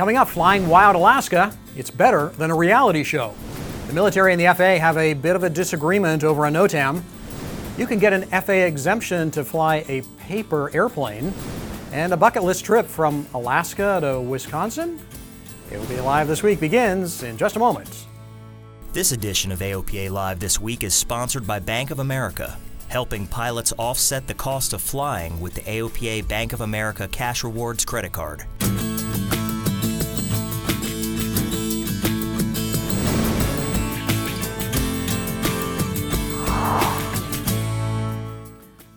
Coming up, flying wild Alaska, it's better than a reality show. The military and the FAA have a bit of a disagreement over a NOTAM. You can get an FAA exemption to fly a paper airplane, and a bucket list trip from Alaska to Wisconsin. AOPA Live This Week begins in just a moment. This edition of AOPA Live This Week is sponsored by Bank of America, helping pilots offset the cost of flying with the AOPA Bank of America Cash Rewards credit card.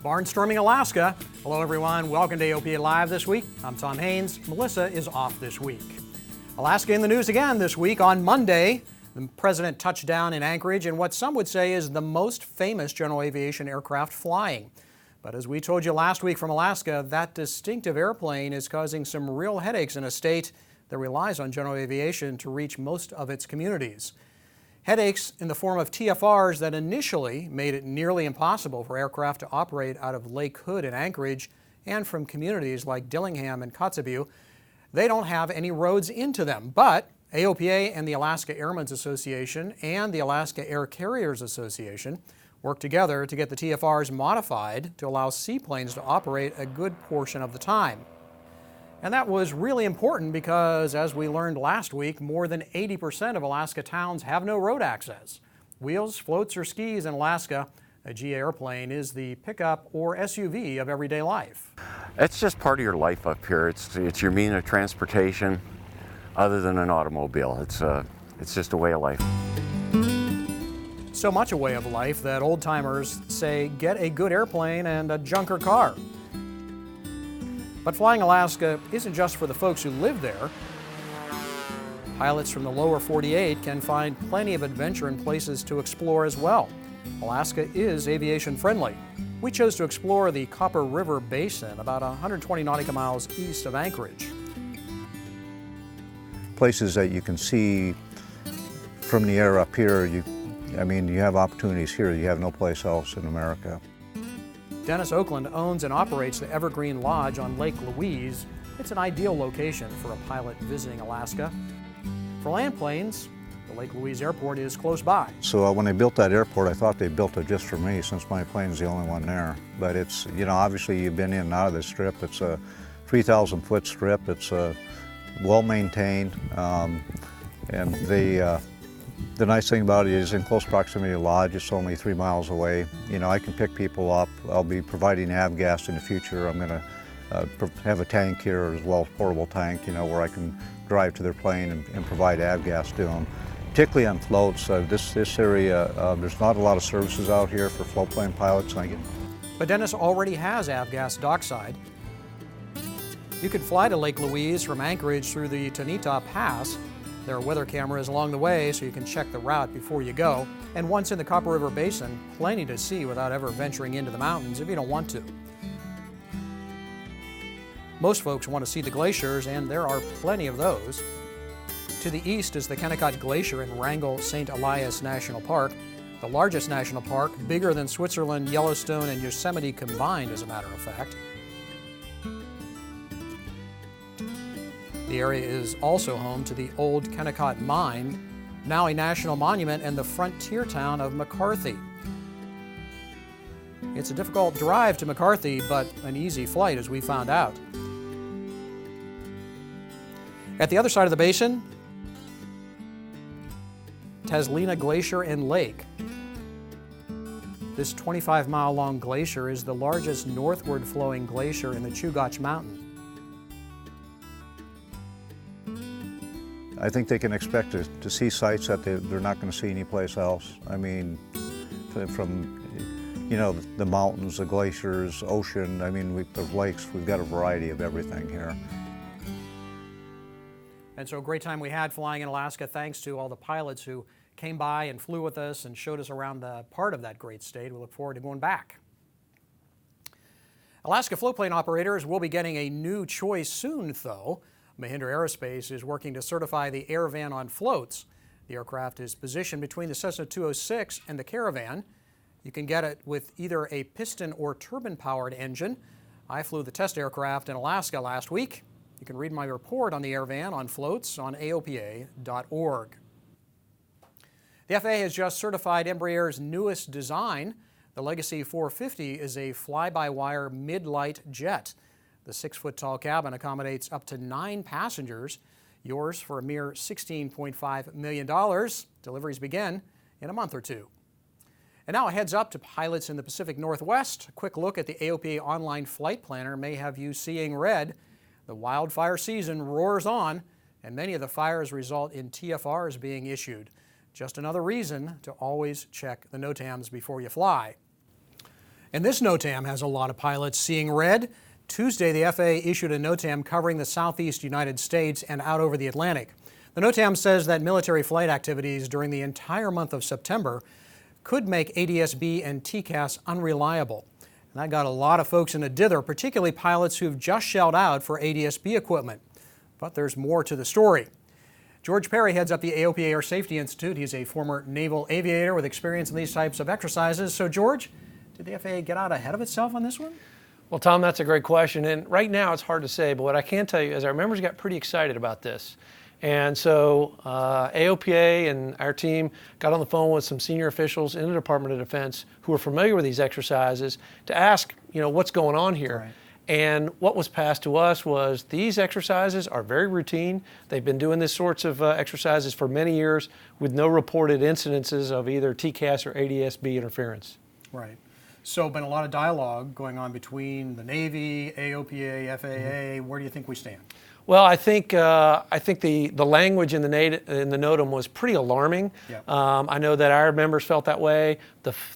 Barnstorming Alaska. Hello everyone, welcome to AOPA Live This Week. I'm Tom Haynes. Melissa is off this week. Alaska in the news again this week. On Monday, the president touched down in Anchorage in what some would say is the most famous general aviation aircraft flying. But as we told you last week from Alaska, that distinctive airplane is causing some real headaches in a state that relies on general aviation to reach most of its communities. Headaches in the form of TFRs that initially made it nearly impossible for aircraft to operate out of Lake Hood in Anchorage and from communities like Dillingham and Kotzebue. They don't have any roads into them, but AOPA and the Alaska Airmen's Association and the Alaska Air Carriers Association worked together to get the TFRs modified to allow seaplanes to operate a good portion of the time. And that was really important because, as we learned last week, more than 80% of Alaska towns have no road access. Wheels, floats, or skis in Alaska, a GA airplane is the pickup or SUV of everyday life. It's just part of your life up here. It's your means of transportation other than an automobile. It's just a way of life. So much a way of life that old-timers say get a good airplane and a junker car. But flying Alaska isn't just for the folks who live there. Pilots from the lower 48 can find plenty of adventure and places to explore as well. Alaska is aviation friendly. We chose to explore the Copper River Basin about 120 nautical miles east of Anchorage. Places that you can see from the air up here, you have opportunities here you have no place else in America. Dennis Oakland owns and operates the Evergreen Lodge on Lake Louise. It's an ideal location for a pilot visiting Alaska. For land planes, the Lake Louise Airport is close by. So when they built that airport, I thought they built it just for me since my plane's the only one there. But it's, obviously you've been in and out of this strip. It's a 3,000 foot strip. It's well maintained. And the nice thing about it is in close proximity to the lodge. It's only 3 miles away. I can pick people up. I'll be providing avgas in the future. I'm going to have a tank here as well as portable tank, where I can drive to their plane and provide avgas to them. Particularly on floats, this area, there's not a lot of services out here for float plane pilots. But Dennis already has avgas dockside. You can fly to Lake Louise from Anchorage through the Tonita Pass. There are weather cameras along the way so you can check the route before you go. And once in the Copper River Basin, plenty to see without ever venturing into the mountains if you don't want to. Most folks want to see the glaciers, and there are plenty of those. To the east is the Kennecott Glacier in Wrangell St. Elias National Park, the largest national park, bigger than Switzerland, Yellowstone, and Yosemite combined, as a matter of fact. The area is also home to the old Kennecott Mine, now a national monument, and the frontier town of McCarthy. It's a difficult drive to McCarthy, but an easy flight, as we found out. At the other side of the basin, Taslina Glacier and Lake. This 25-mile-long glacier is the largest northward flowing glacier in the Chugach Mountain. I think they can expect to see sights that they're not going to see anyplace else. From the mountains, the glaciers, ocean, the lakes, we've got a variety of everything here. And so a great time we had flying in Alaska, thanks to all the pilots who came by and flew with us and showed us around the part of that great state. We look forward to going back. Alaska floatplane operators will be getting a new choice soon, though. Mahindra Aerospace is working to certify the Airvan on floats. The aircraft is positioned between the Cessna 206 and the Caravan. You can get it with either a piston or turbine-powered engine. I flew the test aircraft in Alaska last week. You can read my report on the Airvan on floats on AOPA.org. The FAA has just certified Embraer's newest design. The Legacy 450 is a fly-by-wire mid-light jet. The 6-foot-tall cabin accommodates up to 9 passengers. Yours for a mere $16.5 million. Deliveries begin in a month or two. And now a heads up to pilots in the Pacific Northwest. A quick look at the AOPA online flight planner may have you seeing red. The wildfire season roars on, and many of the fires result in TFRs being issued. Just another reason to always check the NOTAMs before you fly. And this NOTAM has a lot of pilots seeing red. Tuesday, the FAA issued a NOTAM covering the southeast United States and out over the Atlantic. The NOTAM says that military flight activities during the entire month of September could make ADS-B and TCAS unreliable. And that got a lot of folks in a dither, particularly pilots who've just shelled out for ADS-B equipment. But there's more to the story. George Perry heads up the AOPA Air Safety Institute. He's a former naval aviator with experience in these types of exercises. So, George, did the FAA get out ahead of itself on this one? Well, Tom, that's a great question. And right now it's hard to say, but what I can tell you is our members got pretty excited about this. And so AOPA and our team got on the phone with some senior officials in the Department of Defense who are familiar with these exercises to ask, what's going on here. Right. And what was passed to us was these exercises are very routine. They've been doing this sorts of exercises for many years with no reported incidences of either TCAS or ADS-B interference. Right. So been a lot of dialogue going on between the Navy, AOPA, FAA. Where do you think we stand? Well, I think the language in the NOTAM was pretty alarming. Yep. I know that our members felt that way.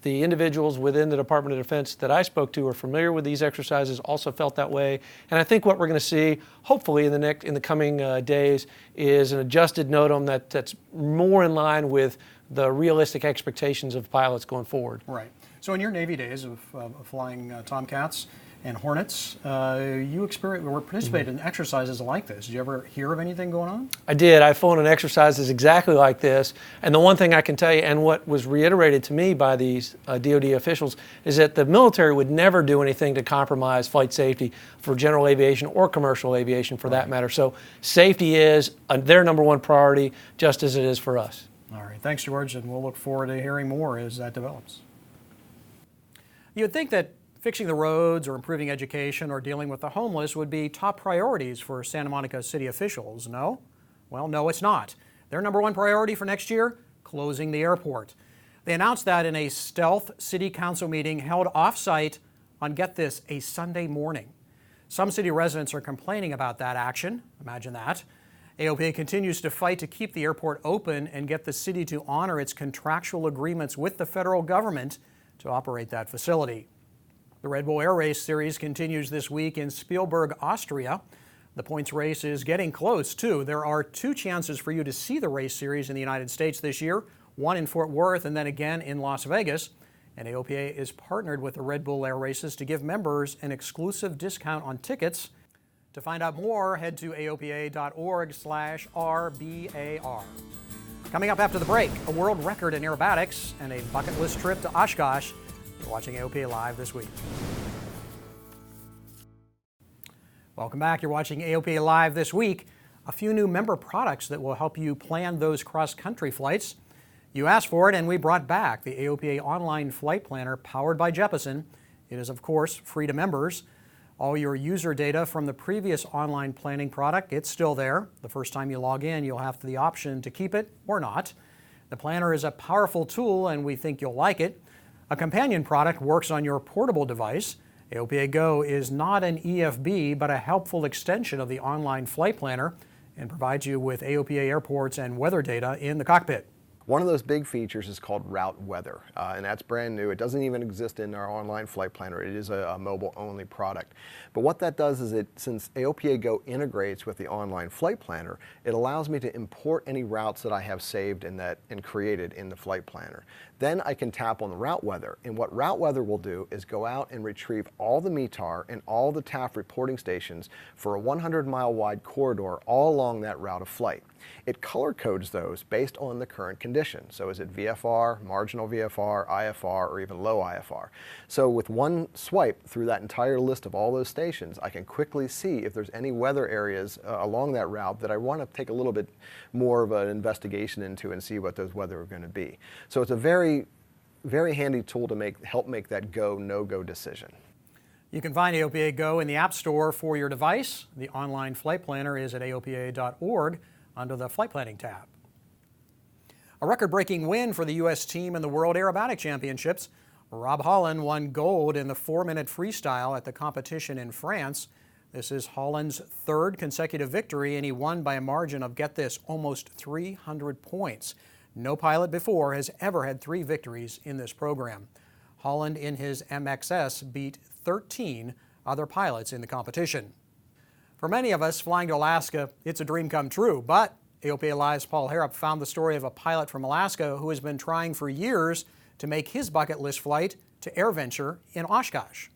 The individuals within the Department of Defense that I spoke to are familiar with these exercises, also felt that way. And I think what we're going to see, hopefully in the coming days, is an adjusted NOTAM that's more in line with the realistic expectations of pilots going forward. Right. So in your Navy days of flying Tomcats and Hornets, you participated in exercises like this. Did you ever hear of anything going on? I did. I flown in exercises exactly like this. And the one thing I can tell you, and what was reiterated to me by these DoD officials, is that the military would never do anything to compromise flight safety for general aviation or commercial aviation for that matter. So safety is their number one priority, just as it is for us. All right. Thanks, George, and we'll look forward to hearing more as that develops. You would think that fixing the roads or improving education or dealing with the homeless would be top priorities for Santa Monica city officials, no? Well, no, it's not. Their number one priority for next year, closing the airport. They announced that in a stealth city council meeting held off-site on, get this, a Sunday morning. Some city residents are complaining about that action. Imagine that. AOPA continues to fight to keep the airport open and get the city to honor its contractual agreements with the federal government to operate that facility. The Red Bull Air Race Series continues this week in Spielberg, Austria. The points race is getting close, too. There are 2 chances for you to see the race series in the United States this year, one in Fort Worth and then again in Las Vegas. And AOPA is partnered with the Red Bull Air Races to give members an exclusive discount on tickets. To find out more, head to aopa.org/RBAR. Coming up after the break, a world record in aerobatics and a bucket list trip to Oshkosh. You're watching AOPA Live this week. Welcome back. You're watching AOPA Live this week. A few new member products that will help you plan those cross-country flights. You asked for it, and we brought back the AOPA Online Flight Planner powered by Jeppesen. It is, of course, free to members. All your user data from the previous online planning product, it's still there. The first time you log in, you'll have the option to keep it or not. The planner is a powerful tool, and we think you'll like it. A companion product works on your portable device. AOPA Go is not an EFB, but a helpful extension of the online flight planner and provides you with AOPA airports and weather data in the cockpit. One of those big features is called Route Weather, and that's brand new. It doesn't even exist in our online flight planner. It is a mobile-only product. But what that does is, since AOPA Go integrates with the online flight planner, it allows me to import any routes that I have saved and created in the flight planner. Then I can tap on the Route Weather, and what Route Weather will do is go out and retrieve all the METAR and all the TAF reporting stations for a 100-mile wide corridor all along that route of flight. It color codes those based on the current conditions. condition. So is it VFR, marginal VFR, IFR, or even low IFR? So with one swipe through that entire list of all those stations, I can quickly see if there's any weather areas along that route that I want to take a little bit more of an investigation into and see what those weather are going to be. So it's a very, very handy tool to help make that go, no-go decision. You can find AOPA Go in the App Store for your device. The online flight planner is at aopa.org under the Flight Planning tab. A record-breaking win for the U.S. team in the World Aerobatic Championships. Rob Holland won gold in the 4-minute freestyle at the competition in France. This is Holland's third consecutive victory, and he won by a margin of, get this, almost 300 points. No pilot before has ever had 3 victories in this program. Holland in his MXS beat 13 other pilots in the competition. For many of us, flying to Alaska, it's a dream come true, but AOPA Live's Paul Harrop found the story of a pilot from Alaska who has been trying for years to make his bucket list flight to AirVenture in Oshkosh.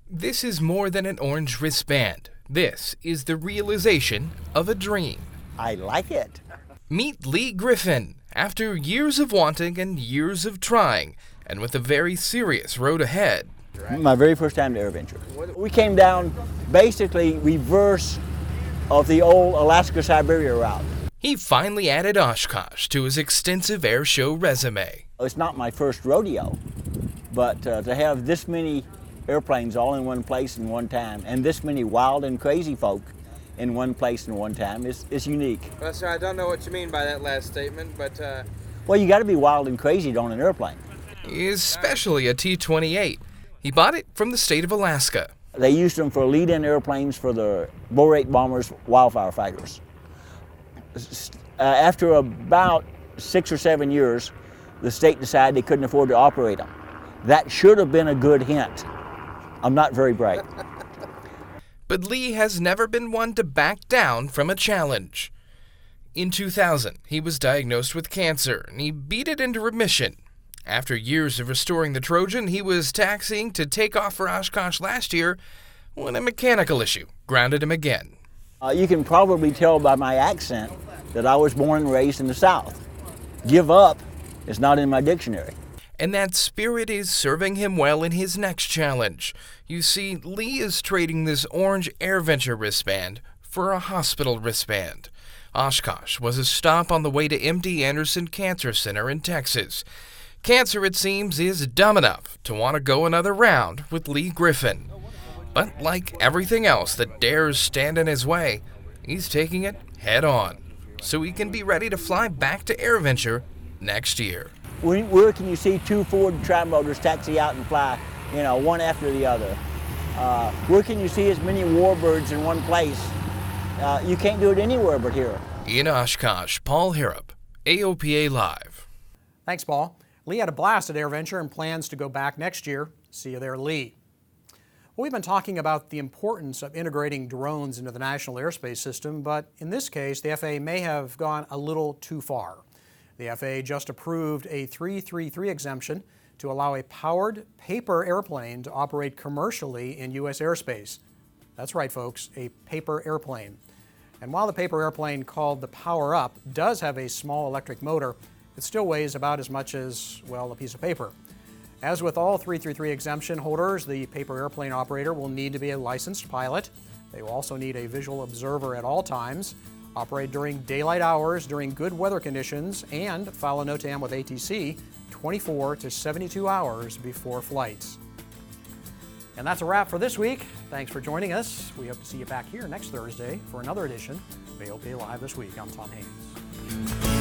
This is more than an orange wristband. This is the realization of a dream. I like it. Meet Lee Griffin. After years of wanting and years of trying, and with a very serious road ahead. My very first time to AirVenture. We came down basically reverse of the old Alaska-Siberia route. He finally added Oshkosh to his extensive air show resume. It's not my first rodeo, but to have this many airplanes all in one place in one time, and this many wild and crazy folk in one place in one time is unique. Well, sir, I don't know what you mean by that last statement, but... Well, you got to be wild and crazy on an airplane. Especially a T-28. He bought it from the state of Alaska. They used them for lead-in airplanes for the Borate bombers, wildfire fighters. After about 6 or 7 years, the state decided they couldn't afford to operate them. That should have been a good hint. I'm not very bright. But Lee has never been one to back down from a challenge. In 2000, he was diagnosed with cancer, and he beat it into remission. After years of restoring the Trojan, he was taxiing to take off for Oshkosh last year when a mechanical issue grounded him again. You can probably tell by my accent that I was born and raised in the South. Give up is not in my dictionary. And that spirit is serving him well in his next challenge. You see, Lee is trading this orange AirVenture wristband for a hospital wristband. Oshkosh was a stop on the way to MD Anderson Cancer Center in Texas. Cancer, it seems, is dumb enough to want to go another round with Lee Griffin. But like everything else that dares stand in his way, he's taking it head on, so he can be ready to fly back to AirVenture next year. Where can you see 2 Ford tri-motors taxi out and fly, one after the other? Where can you see as many warbirds in one place? You can't do it anywhere but here. In Oshkosh, Paul Harrop, AOPA Live. Thanks, Paul. Lee had a blast at AirVenture and plans to go back next year. See you there, Lee. Well, we've been talking about the importance of integrating drones into the national airspace system, but in this case, the FAA may have gone a little too far. The FAA just approved a 333 exemption to allow a powered paper airplane to operate commercially in U.S. airspace. That's right, folks, a paper airplane. And while the paper airplane called the Power Up does have a small electric motor, it still weighs about as much as, well, a piece of paper. As with all 333 exemption holders, the paper airplane operator will need to be a licensed pilot. They will also need a visual observer at all times, operate during daylight hours during good weather conditions, and file a NOTAM with ATC 24 to 72 hours before flights. And that's a wrap for this week. Thanks for joining us. We hope to see you back here next Thursday for another edition of AOPA Live This Week. I'm Tom Haynes.